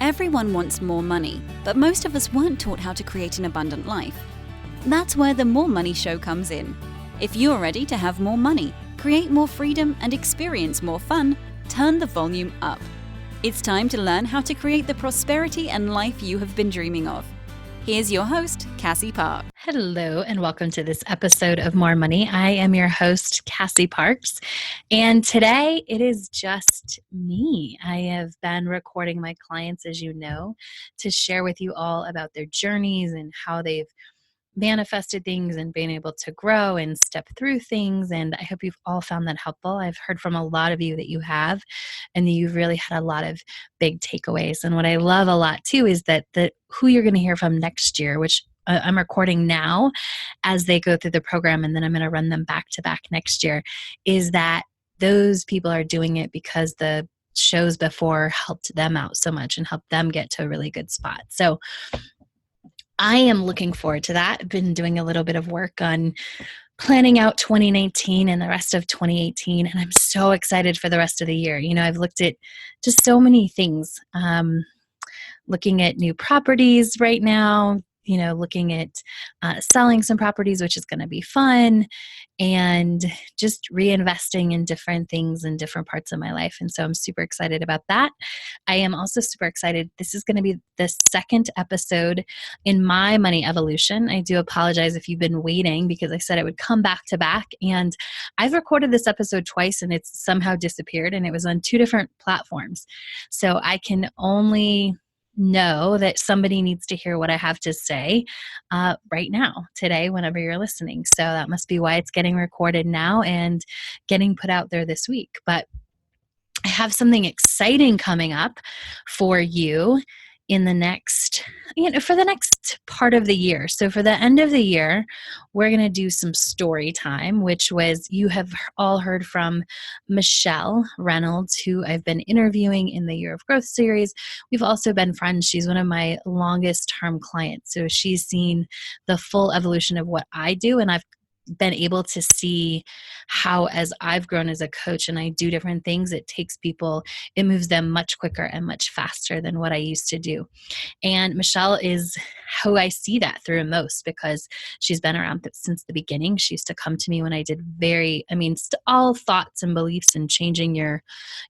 Everyone wants more money, but most of us weren't taught how to create an abundant life. That's where the More Money Show comes in. If you're ready to have more money, create more freedom, and experience more fun, turn the volume up. It's time to learn how to create the prosperity and life you have been dreaming of. Here's your host, Cassie Parks. Hello, and welcome to this episode of More Money. I am your host, Cassie Parks, and today it is just me. I have been recording my clients, as you know, to share with you all about their journeys and how they've manifested things and been able to grow and step through things. And I hope you've all found that helpful. I've heard from a lot of you that you have, and that you've really had a lot of big takeaways. And what I love a lot too is that who you're going to hear from next year, which I'm recording now as they go through the program, and then I'm going to run them back to back next year, is that those people are doing it because the shows before helped them out so much and helped them get to a really good spot. So I am looking forward to that. I've been doing a little bit of work on planning out 2019 and the rest of 2018, and I'm so excited for the rest of the year. You know, I've looked at just so many things, looking at new properties right now, you know, looking at selling some properties, which is going to be fun, and just reinvesting in different things in different parts of my life. And so I'm super excited about that. I am also super excited. This is going to be the second episode in my money evolution. I do apologize if you've been waiting, because I said it would come back to back. And I've recorded this episode twice and it's somehow disappeared, and it was on two different platforms. So I can only know that somebody needs to hear what I have to say right now, today, whenever you're listening. So that must be why it's getting recorded now and getting put out there this week. But I have something exciting coming up for you in the next, for the next part of the year. So for the end of the year, we're going to do some story time, which was, you have all heard from Michelle Reynolds, who I've been interviewing in the Year of Growth series. We've also been friends. She's one of my longest term clients. So she's seen the full evolution of what I do, and I've been able to see how, as I've grown as a coach and I do different things, it moves them much quicker and much faster than what I used to do. And Michelle is who I see that through most, because she's been around since the beginning. She used to come to me when I did all thoughts and beliefs and changing your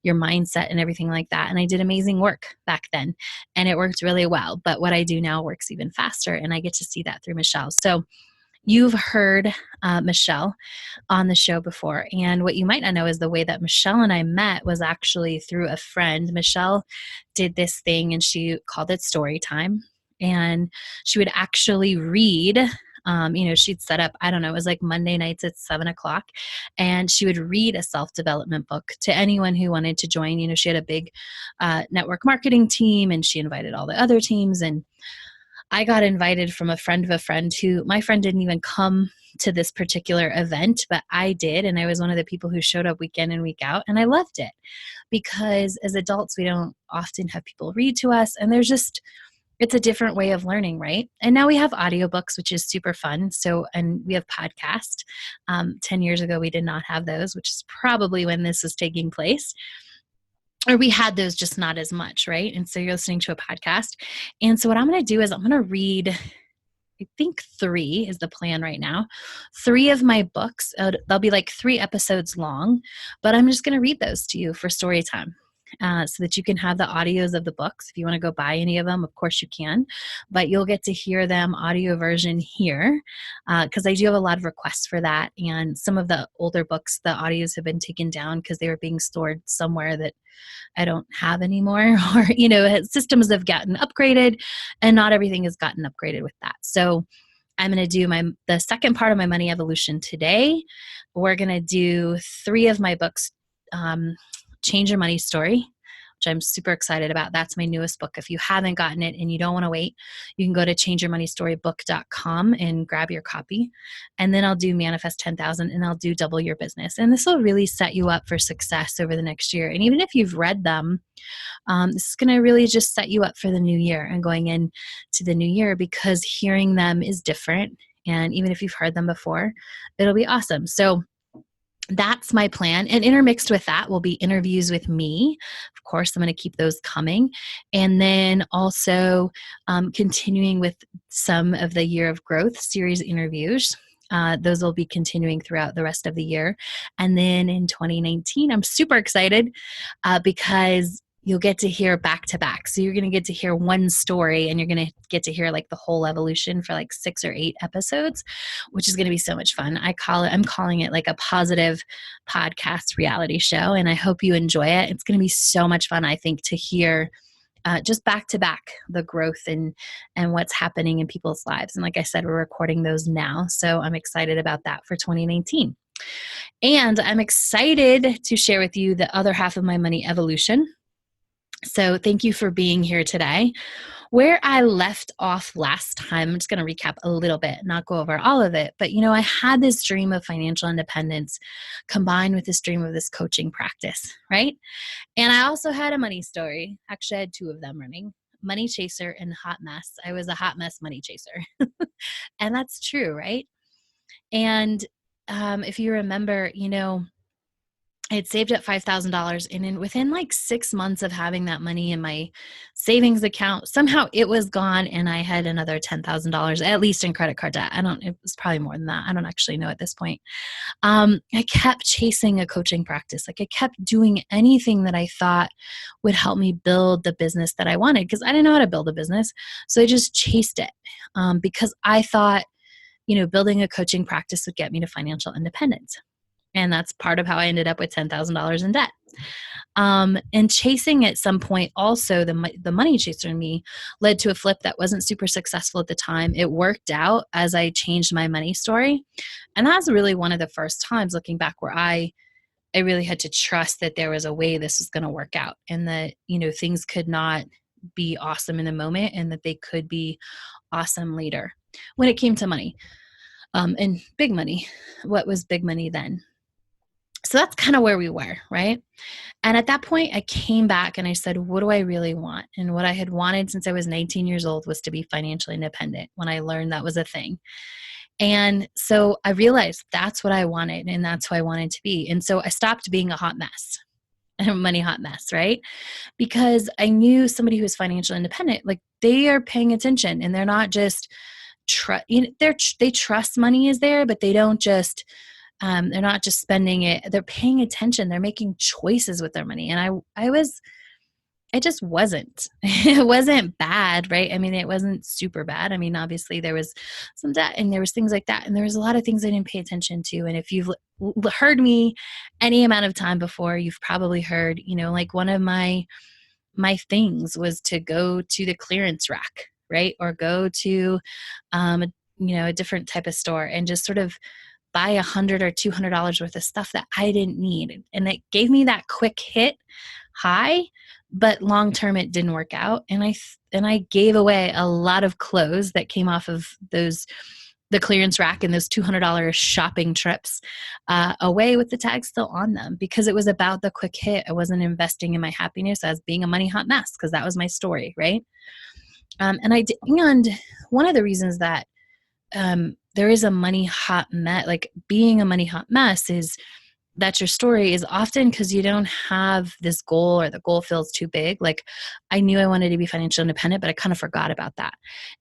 mindset and everything like that. And I did amazing work back then, and it worked really well. But what I do now works even faster, and I get to see that through Michelle. So you've heard Michelle on the show before, and what you might not know is the way that Michelle and I met was actually through a friend. Michelle did this thing, and she called it story time, and she would actually read. She'd set up, it was like Monday nights at 7:00, and she would read a self-development book to anyone who wanted to join. She had a big network marketing team, and she invited all the other teams, and I got invited from a friend of a friend who, my friend didn't even come to this particular event, but I did. And I was one of the people who showed up week in and week out. And I loved it, because as adults, we don't often have people read to us. And it's a different way of learning, right? And now we have audiobooks, which is super fun. And we have podcasts. 10 years ago, we did not have those, which is probably when this was taking place. Or we had those, just not as much, right? And so you're listening to a podcast. And so what I'm going to do is I'm going to read, I think 3 is the plan right now, 3 of my books. They'll be like 3 episodes long, but I'm just going to read those to you for story time. So that you can have the audios of the books. If you want to go buy any of them, of course you can, but you'll get to hear them audio version here, because I do have a lot of requests for that. And some of the older books, the audios have been taken down because they were being stored somewhere that I don't have anymore, or, systems have gotten upgraded, and not everything has gotten upgraded with that. So I'm going to do the second part of my money evolution today. We're going to do 3 of my books, Change Your Money Story, which I'm super excited about. That's my newest book. If you haven't gotten it and you don't want to wait, you can go to changeyourmoneystorybook.com and grab your copy. And then I'll do Manifest 10,000, and I'll do Double Your Business. And this will really set you up for success over the next year. And even if you've read them, this is going to really just set you up for the new year and going into the new year, because hearing them is different. And even if you've heard them before, it'll be awesome. So that's my plan. And intermixed with that will be interviews with me. Of course, I'm going to keep those coming. And then also continuing with some of the Year of Growth series interviews. Those will be continuing throughout the rest of the year. And then in 2019, I'm super excited because you'll get to hear back to back. So you're going to get to hear one story and you're going to get to hear like the whole evolution for like 6 or 8 episodes, which is going to be so much fun. I'm calling it like a positive podcast reality show, and I hope you enjoy it. It's going to be so much fun, I think, to hear just back to back the growth and what's happening in people's lives. And like I said, we're recording those now. So I'm excited about that for 2019. And I'm excited to share with you the other half of my money evolution. So thank you for being here today. Where I left off last time, I'm just going to recap a little bit, not go over all of it. But, I had this dream of financial independence combined with this dream of this coaching practice, right? And I also had a money story. Actually, I had 2 of them running. Money chaser and hot mess. I was a hot mess money chaser. And that's true, right? And if you remember, I had saved up $5,000, and within like 6 months of having that money in my savings account, somehow it was gone, and I had another $10,000 at least in credit card debt. It was probably more than that. I don't actually know at this point. I kept chasing a coaching practice. Like I kept doing anything that I thought would help me build the business that I wanted, because I didn't know how to build a business. So I just chased it because I thought, building a coaching practice would get me to financial independence. And that's part of how I ended up with $10,000 in debt. And chasing at some point also, the money chaser in me led to a flip that wasn't super successful at the time. It worked out as I changed my money story. And that was really one of the first times looking back where I really had to trust that there was a way this was going to work out, and that, things could not be awesome in the moment and that they could be awesome later when it came to money. And big money. What was big money then? So that's kind of where we were, right? And at that point, I came back and I said, what do I really want? And what I had wanted since I was 19 years old was to be financially independent, when I learned that was a thing. And so I realized that's what I wanted, and that's who I wanted to be. And so I stopped being a hot mess, a money hot mess, right? Because I knew somebody who was financially independent, like they are paying attention, and they're not just, they trust money is there, but they don't just, they're not just spending it. They're paying attention. They're making choices with their money. And I just wasn't. It wasn't bad, right? It wasn't super bad. Obviously there was some debt and there was things like that. And there was a lot of things I didn't pay attention to. And if you've heard me any amount of time before, you've probably heard, like one of my things was to go to the clearance rack, right? Or go to, a different type of store and just sort of buy $100 or $200 worth of stuff that I didn't need. And it gave me that quick hit high, but long-term it didn't work out. And I gave away a lot of clothes that came off of the clearance rack and those $200 shopping trips away with the tag still on them, because it was about the quick hit. I wasn't investing in my happiness as being a money hot mess, because that was my story, right? And one of the reasons that there is a money hot mess, like being a money hot mess, is that's your story, is often because you don't have this goal, or the goal feels too big. Like I knew I wanted to be financially independent, but I kind of forgot about that.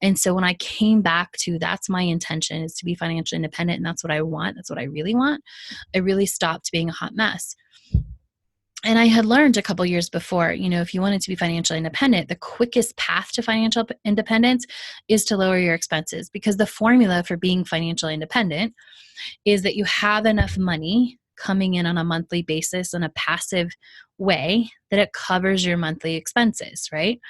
And so when I came back to, that's my intention, is to be financially independent, and that's what I want, that's what I really want, I really stopped being a hot mess. And I had learned a couple years before, if you wanted to be financially independent, the quickest path to financial independence is to lower your expenses, because the formula for being financially independent is that you have enough money coming in on a monthly basis in a passive way that it covers your monthly expenses, right?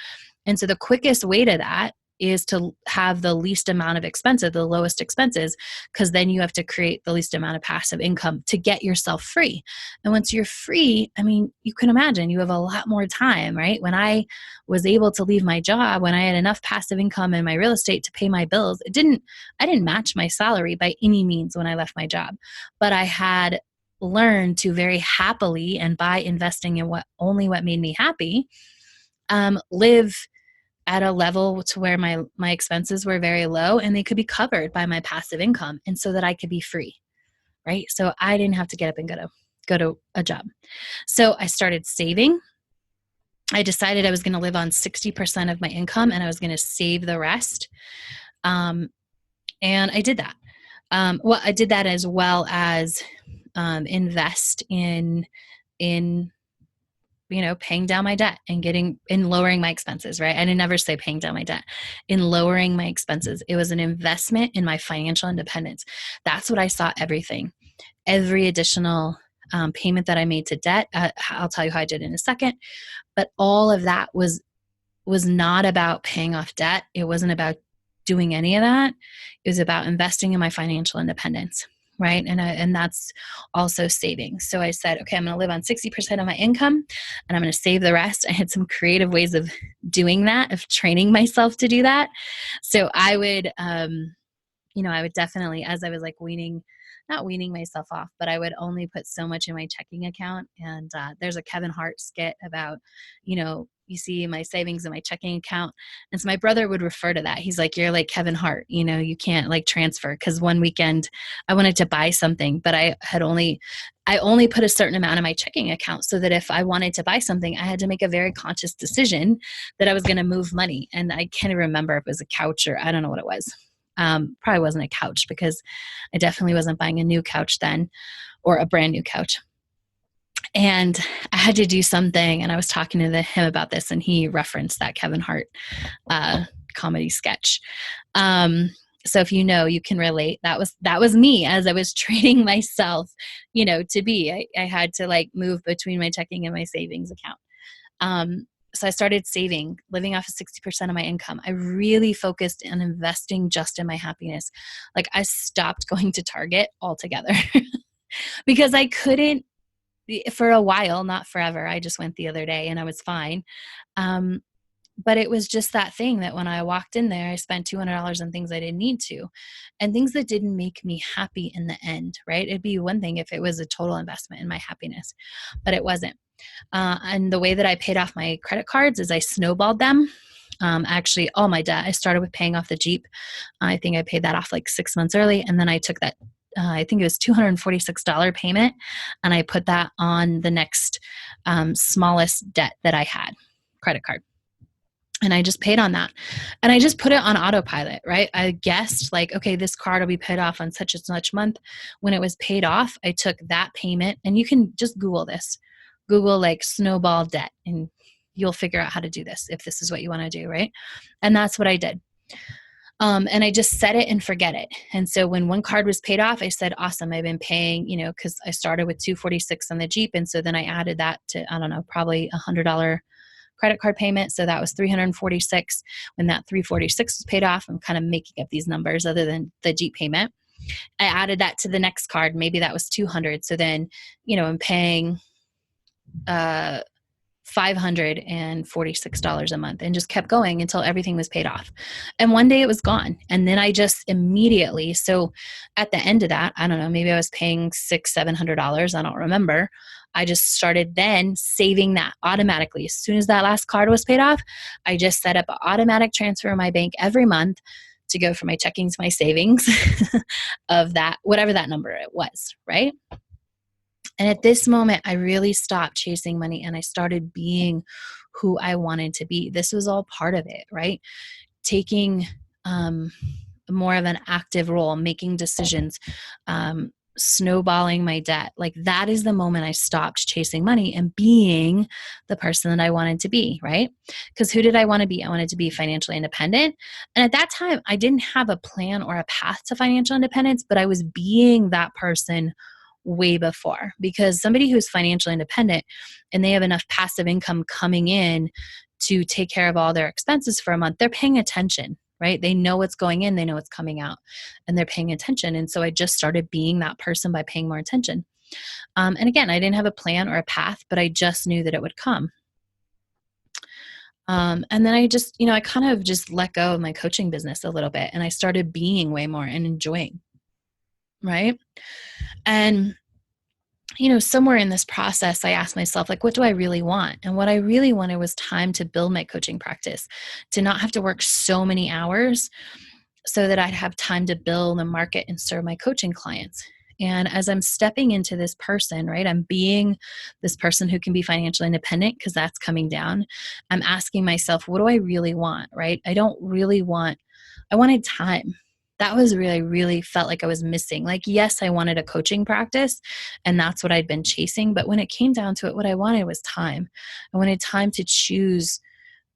And so the quickest way to that is to have the least amount of expenses, the lowest expenses, because then you have to create the least amount of passive income to get yourself free. And once you're free, you can imagine you have a lot more time, right? When I was able to leave my job, when I had enough passive income in my real estate to pay my bills, I didn't match my salary by any means when I left my job, but I had learned to very happily, and by investing in what made me happy, live at a level to where my expenses were very low and they could be covered by my passive income, and so that I could be free. right? So I didn't have to get up and go to a job. So I started saving. I decided I was going to live on 60% of my income and I was going to save the rest. And I did that. I did that as well as invest in paying down my debt and lowering my expenses, right? I didn't ever say paying down my debt, in lowering my expenses. It was an investment in my financial independence. That's what I saw everything. Every additional payment that I made to debt, I'll tell you how I did in a second, but all of that was not about paying off debt. It wasn't about doing any of that. It was about investing in my financial independence, right? And that's also saving. So I said, okay, I'm going to live on 60% of my income and I'm going to save the rest. I had some creative ways of doing that, of training myself to do that. So I would, I would definitely, as I was like not weaning myself off, but I would only put so much in my checking account. And there's a Kevin Hart skit about, you see my savings in my checking account. And so my brother would refer to that. He's like, you're like Kevin Hart, you can't like transfer. Cause one weekend I wanted to buy something, but I only put a certain amount in my checking account so that if I wanted to buy something, I had to make a very conscious decision that I was going to move money. And I can't remember if it was a couch or I don't know what it was. Probably wasn't a couch because I definitely wasn't buying a new couch then or a brand new couch. And I had to do something, and I was talking to him about this, and he referenced that Kevin Hart comedy sketch. So if you can relate. That was me as I was training myself, to be. I had to like move between my checking and my savings account. So I started saving, living off of 60% of my income. I really focused on investing just in my happiness. Like I stopped going to Target altogether because I couldn't. For a while, not forever. I just went the other day and I was fine. But it was just that thing that when I walked in there, I spent $200 on things I didn't need to and things that didn't make me happy in the end, right? It'd be one thing if it was a total investment in my happiness, but it wasn't. And the way that I paid off my credit cards is I snowballed them. Actually, all my debt, I started with paying off the Jeep. I think I paid that off like 6 months early. And then I took that I think it was $246 payment. And I put that on the next smallest debt that I had, credit card. And I just paid on that. And I just put it on autopilot, right? I guessed like, okay, this card will be paid off on such and such month. When it was paid off, I took that payment, and you can just Google this. Google like snowball debt, and you'll figure out how to do this if this is what you want to do, right? And that's what I did. And I just set it and forget it. And so when one card was paid off, I said, awesome, I've been paying, because I started with $246 on the Jeep. And so then I added that to, I don't know, probably $100 credit card payment. So that was $346. When that $346 was paid off, I'm kind of making up these numbers other than the Jeep payment. I added that to the next card. Maybe that was $200. So then, I'm paying $546 a month, and just kept going until everything was paid off. And one day it was gone. And then I just immediately, so at the end of that, I don't know, maybe I was paying $700. I don't remember. I just started then saving that automatically. As soon as that last card was paid off, I just set up an automatic transfer in my bank every month to go from my checking to my savings of that, whatever that number it was, right? And at this moment, I really stopped chasing money and I started being who I wanted to be. This was all part of it, right? Taking more of an active role, making decisions, snowballing my debt. Like that is the moment I stopped chasing money and being the person that I wanted to be, right? Because who did I want to be? I wanted to be financially independent. And at that time, I didn't have a plan or a path to financial independence, but I was being that person way before, because somebody who's financially independent and they have enough passive income coming in to take care of all their expenses for a month, they're paying attention, right? They know what's going in, they know what's coming out, and they're paying attention. And so I just started being that person by paying more attention. And again, I didn't have a plan or a path, but I just knew that it would come. And then I just, I kind of just let go of my coaching business a little bit, and I started being way more and enjoying, right? And, somewhere in this process, I asked myself, like, what do I really want? And what I really wanted was time to build my coaching practice, to not have to work so many hours so that I'd have time to build and market and serve my coaching clients. And as I'm stepping into this person, right, I'm being this person who can be financially independent because that's coming down. I'm asking myself, what do I really want, right? I wanted time. That was really, really felt like I was missing. Like, yes, I wanted a coaching practice and that's what I'd been chasing. But when it came down to it, what I wanted was time. I wanted time to choose.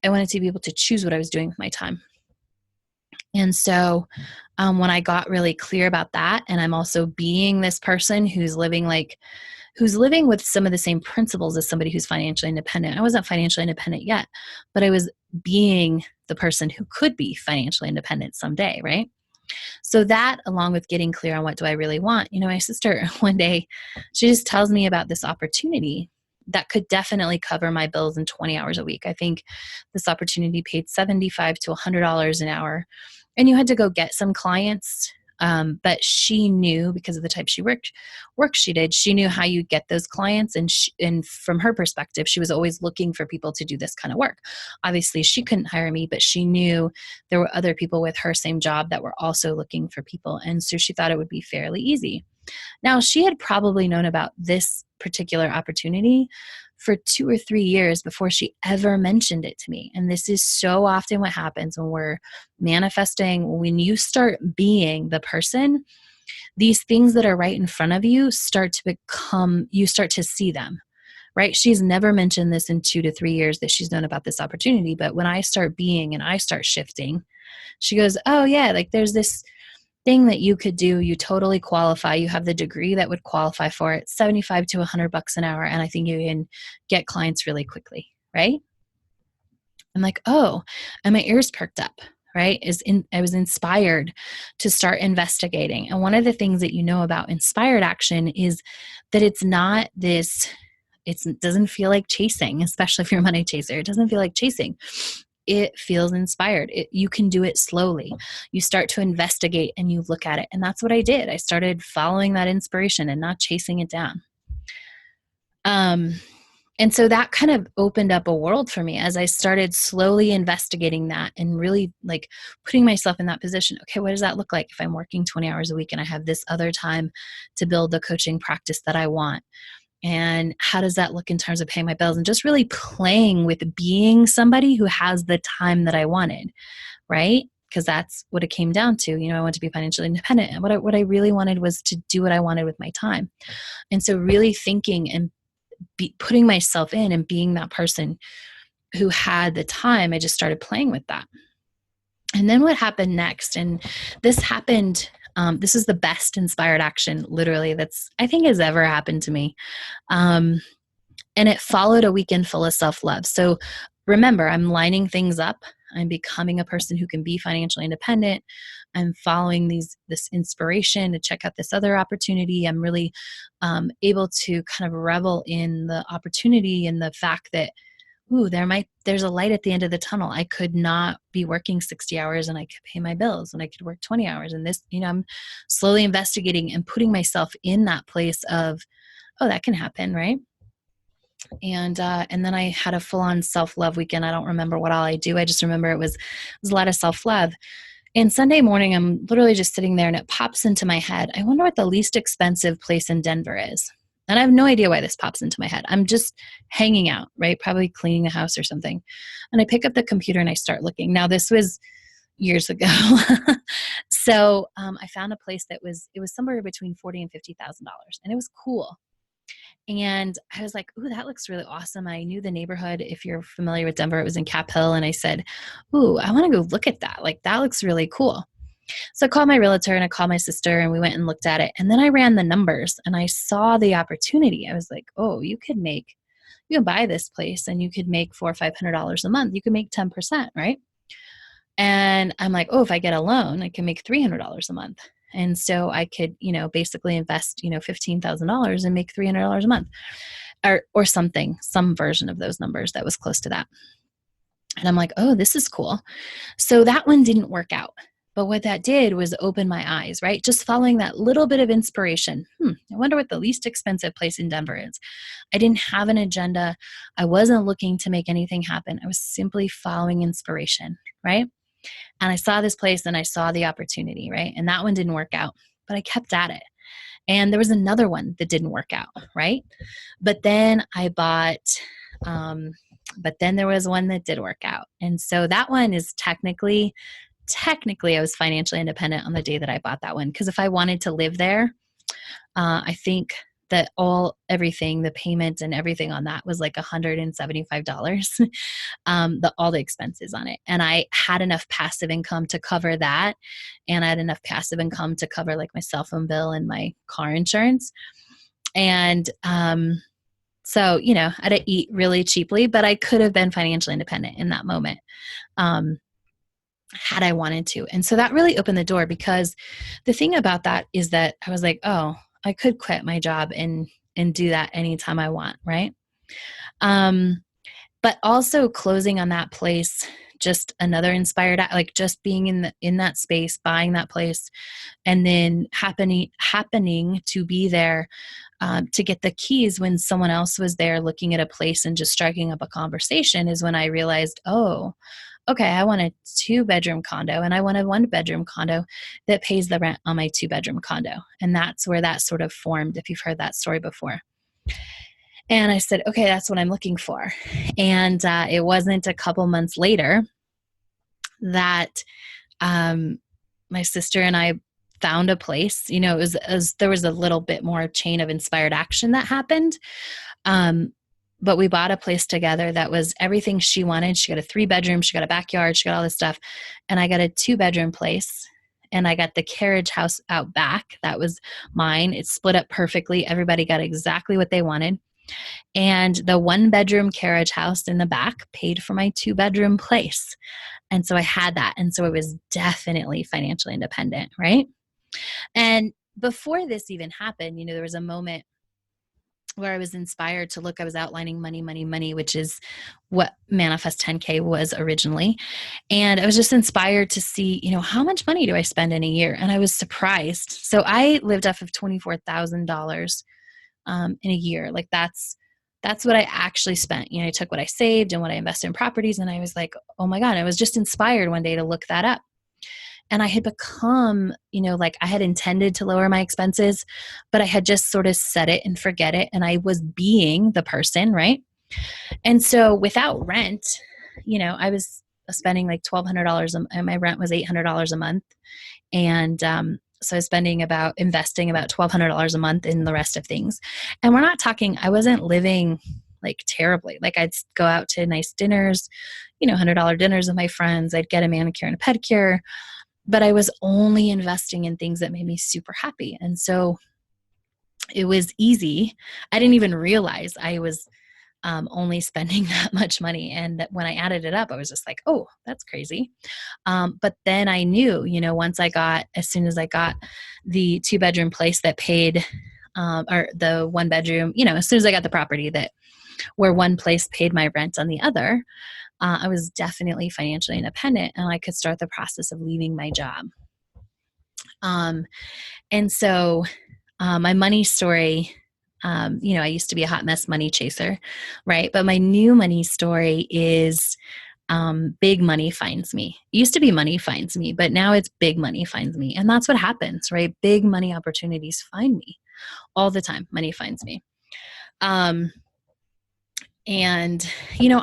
I wanted to be able to choose what I was doing with my time. And so when I got really clear about that, and I'm also being this person who's living with some of the same principles as somebody who's financially independent. I wasn't financially independent yet, but I was being the person who could be financially independent someday, right? So that, along with getting clear on what do I really want, my sister one day, she just tells me about this opportunity that could definitely cover my bills in 20 hours a week. I think this opportunity paid $75 to $100 an hour. And you had to go get some clients. But she knew, because of the type work she did, she knew how you get those clients. And from her perspective, she was always looking for people to do this kind of work. Obviously, she couldn't hire me, but she knew there were other people with her same job that were also looking for people. And so she thought it would be fairly easy. Now, she had probably known about this particular opportunity for 2 or 3 years before she ever mentioned it to me. And this is so often what happens when we're manifesting. When you start being the person, these things that are right in front of you you start to see them, right? She's never mentioned this in 2 to 3 years that she's known about this opportunity. But when I start being and I start shifting, she goes, oh yeah, like there's this thing that you could do. You totally qualify. You have the degree that would qualify for it, 75 to $100 an hour. And I think you can get clients really quickly, right? I'm like, oh, and my ears perked up, right? I was inspired to start investigating. And one of the things that about inspired action is that it doesn't feel like chasing, especially if you're a money chaser. It doesn't feel like chasing. It feels inspired. You can do it slowly. You start to investigate and you look at it. And that's what I did. I started following that inspiration and not chasing it down. And so that kind of opened up a world for me as I started slowly investigating that and really like putting myself in that position. Okay, what does that look like if I'm working 20 hours a week and I have this other time to build the coaching practice that I want? And how does that look in terms of paying my bills? And just really playing with being somebody who has the time that I wanted, right? Because that's what it came down to. I want to be financially independent. And what I really wanted was to do what I wanted with my time. And so really thinking and putting myself in and being that person who had the time, I just started playing with that. And then what happened next? And this happened, this is the best inspired action, literally, that's I think has ever happened to me. And it followed a weekend full of self-love. So remember, I'm lining things up. I'm becoming a person who can be financially independent. I'm following this inspiration to check out this other opportunity. I'm really able to kind of revel in the opportunity and the fact that, there's a light at the end of the tunnel. I could not be working 60 hours and I could pay my bills, and I could work 20 hours. And this, I'm slowly investigating and putting myself in that place of, oh, that can happen, right? And then I had a full-on self-love weekend. I don't remember what all I do. I just remember it was a lot of self-love. And Sunday morning, I'm literally just sitting there and it pops into my head. I wonder what the least expensive place in Denver is. And I have no idea why this pops into my head. I'm just hanging out, right? Probably cleaning the house or something. And I pick up the computer and I start looking. Now, this was years ago. So I found a place it was somewhere between $40,000 and $50,000. And it was cool. And I was like, ooh, that looks really awesome. I knew the neighborhood. If you're familiar with Denver, it was in Cap Hill. And I said, ooh, I want to go look at that. Like, that looks really cool. So I called my realtor and I called my sister and we went and looked at it. And then I ran the numbers and I saw the opportunity. I was like, oh, you can buy this place and you could make $400 or $500 a month. You could make 10%, right? And I'm like, oh, if I get a loan, I can make $300 a month. And so I could, basically invest, $15,000 and make $300 a month or something, some version of those numbers that was close to that. And I'm like, oh, this is cool. So that one didn't work out. But what that did was open my eyes, right? Just following that little bit of inspiration. I wonder what the least expensive place in Denver is. I didn't have an agenda. I wasn't looking to make anything happen. I was simply following inspiration, right? And I saw this place and I saw the opportunity, right? And that one didn't work out, but I kept at it. And there was another one that didn't work out, right? But then I bought, but then there was one that did work out. And so that one is technically I was financially independent on the day that I bought that one. Because if I wanted to live there, I think that everything, the payment and everything on that was like $175, all the expenses on it. And I had enough passive income to cover that. And I had enough passive income to cover like my cell phone bill and my car insurance. And, so, I had to eat really cheaply, but I could have been financially independent in that moment. Had I wanted to. And so that really opened the door, because the thing about that is that I was like, oh, I could quit my job and do that anytime I want. Right. But also closing on that place, just another inspired, like just being in that space, buying that place, and then happening to be there, to get the keys when someone else was there looking at a place and just striking up a conversation, is when I realized, oh, okay, I want a 2-bedroom condo and I want a 1-bedroom condo that pays the rent on my 2-bedroom condo. And that's where that sort of formed, if you've heard that story before. And I said, okay, that's what I'm looking for. And it wasn't a couple months later that my sister and I found a place. It was there was a little bit more chain of inspired action that happened. But we bought a place together that was everything she wanted. She got a 3-bedroom, she got a backyard, she got all this stuff. And I got a 2-bedroom place, and I got the carriage house out back. That was mine. It split up perfectly. Everybody got exactly what they wanted. And the 1-bedroom carriage house in the back paid for my 2-bedroom place. And so I had that. And so it was definitely financially independent, right? And before this even happened, there was a moment where I was inspired to look. I was outlining money, which is what Manifest 10K was originally. And I was just inspired to see, how much money do I spend in a year? And I was surprised. So I lived off of $24,000 in a year. Like that's what I actually spent. I took what I saved and what I invested in properties. And I was like, oh my God, I was just inspired one day to look that up. And I had become, like I had intended to lower my expenses, but I had just sort of set it and forget it. And I was being the person, right? And so without rent, I was spending like $1,200 and my rent was $800 a month. And so I was investing about $1,200 a month in the rest of things. And we're not talking, I wasn't living like terribly. Like I'd go out to nice dinners, $100 dinners with my friends. I'd get a manicure and a pedicure. But I was only investing in things that made me super happy. And so it was easy. I didn't even realize I was only spending that much money. And when I added it up, I was just like, oh, that's crazy. But then I knew, as soon as I got the 2-bedroom place that paid, or the 1-bedroom, as soon as I got the property where one place paid my rent on the other, I was definitely financially independent, and I could start the process of leaving my job. And so my money story, I used to be a hot mess money chaser, right? But my new money story is big money finds me. It used to be money finds me, but now it's big money finds me. And that's what happens, right? Big money opportunities find me all the time. Money finds me. And,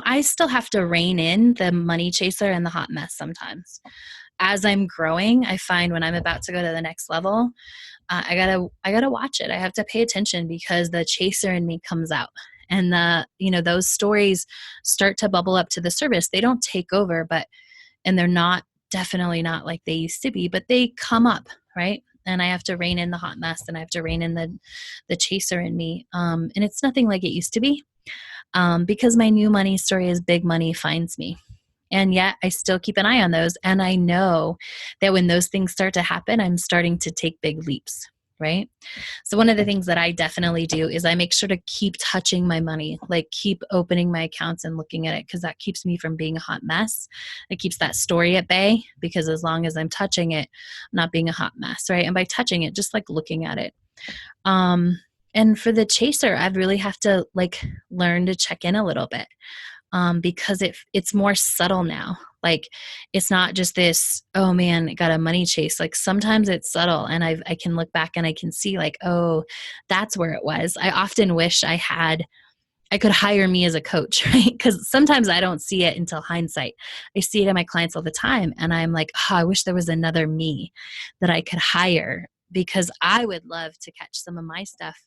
I still have to rein in the money chaser and the hot mess sometimes. As I'm growing, I find when I'm about to go to the next level, I gotta watch it. I have to pay attention, because the chaser in me comes out, and those stories start to bubble up to the surface. They don't take over, and they're definitely not like they used to be, but they come up, right? And I have to rein in the hot mess, and I have to rein in the chaser in me. And it's nothing like it used to be. Because my new money story is big money finds me. And yet I still keep an eye on those. And I know that when those things start to happen, I'm starting to take big leaps, right? So one of the things that I definitely do is I make sure to keep touching my money, like keep opening my accounts and looking at it, because that keeps me from being a hot mess. It keeps that story at bay, because as long as I'm touching it, I'm not being a hot mess, right? And by touching it, just like looking at it. And for the chaser, I really have to learn to check in a little bit. because it's more subtle now. Like, it's not just this, oh man, I got a money chase. Like, sometimes it's subtle, and I can look back and I can see like, oh, that's where it was. I often wish I could hire me as a coach, right? Because sometimes I don't see it until hindsight. I see it in my clients all the time, and I'm like, oh, I wish there was another me that I could hire, because I would love to catch some of my stuff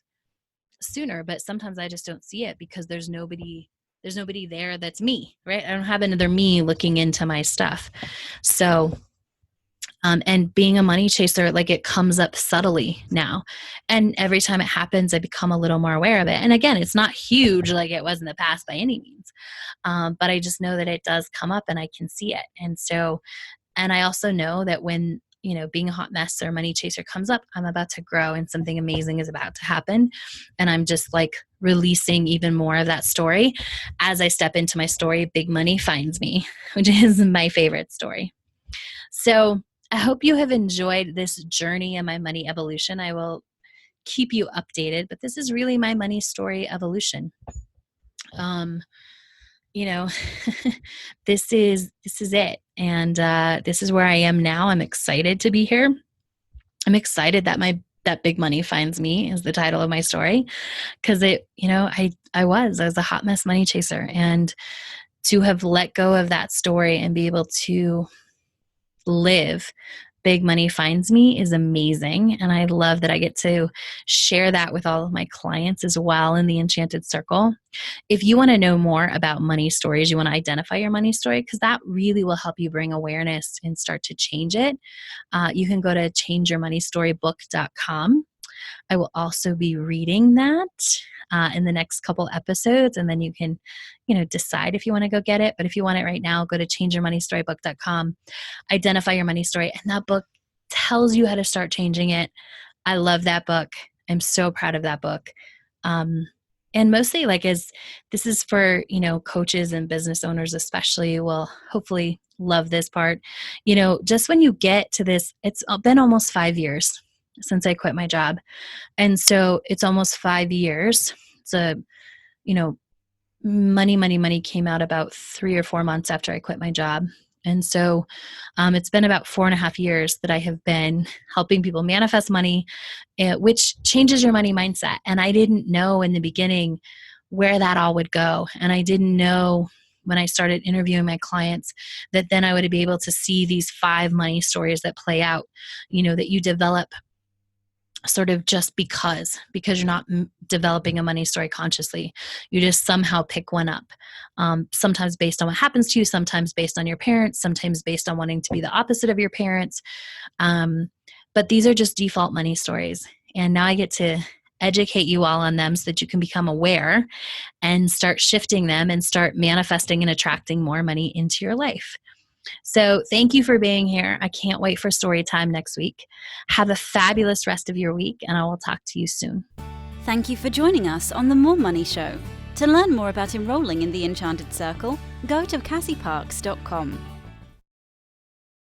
sooner, but sometimes I just don't see it because there's nobody there that's me, right? I don't have another me looking into my stuff. So and being a money chaser, like, it comes up subtly now. And every time it happens, I become a little more aware of it. And again, it's not huge like it was in the past by any means. But I just know that it does come up and I can see it. And I also know that when, being a hot mess or money chaser comes up, I'm about to grow and something amazing is about to happen. And I'm just like releasing even more of that story. As I step into my story, big money finds me, which is my favorite story. So I hope you have enjoyed this journey in my money evolution. I will keep you updated, but this is really my money story evolution. This is it. And this is where I am now. I'm excited to be here. I'm excited that big money finds me is the title of my story. Cause I was a hot mess money chaser, and to have let go of that story and be able to live big money finds me is amazing. And I love that I get to share that with all of my clients as well in the Enchanted Circle. If you want to know more about money stories, you want to identify your money story, because that really will help you bring awareness and start to change it. You can go to changeyourmoneystorybook.com. I will also be reading that in the next couple episodes, and then you can, decide if you want to go get it. But if you want it right now, go to changeyourmoneystorybook.com, identify your money story, and that book tells you how to start changing it. I love that book. I'm so proud of that book. And mostly, this is for, coaches and business owners especially will hopefully love this part. Just when you get to this, it's been almost 5 years since I quit my job. And so it's almost 5 years. So, money came out about 3 or 4 months after I quit my job. And so it's been about 4.5 years that I have been helping people manifest money, which changes your money mindset. And I didn't know in the beginning where that all would go. And I didn't know when I started interviewing my clients that then I would be able to see these 5 money stories that play out, that you develop sort of just because you're not developing a money story consciously. You just somehow pick one up. Sometimes based on what happens to you, sometimes based on your parents, sometimes based on wanting to be the opposite of your parents. But these are just default money stories. And now I get to educate you all on them so that you can become aware and start shifting them and start manifesting and attracting more money into your life. So thank you for being here. I can't wait for story time next week. Have a fabulous rest of your week, and I will talk to you soon. Thank you for joining us on The More Money Show. To learn more about enrolling in the Enchanted Circle, go to cassieparks.com.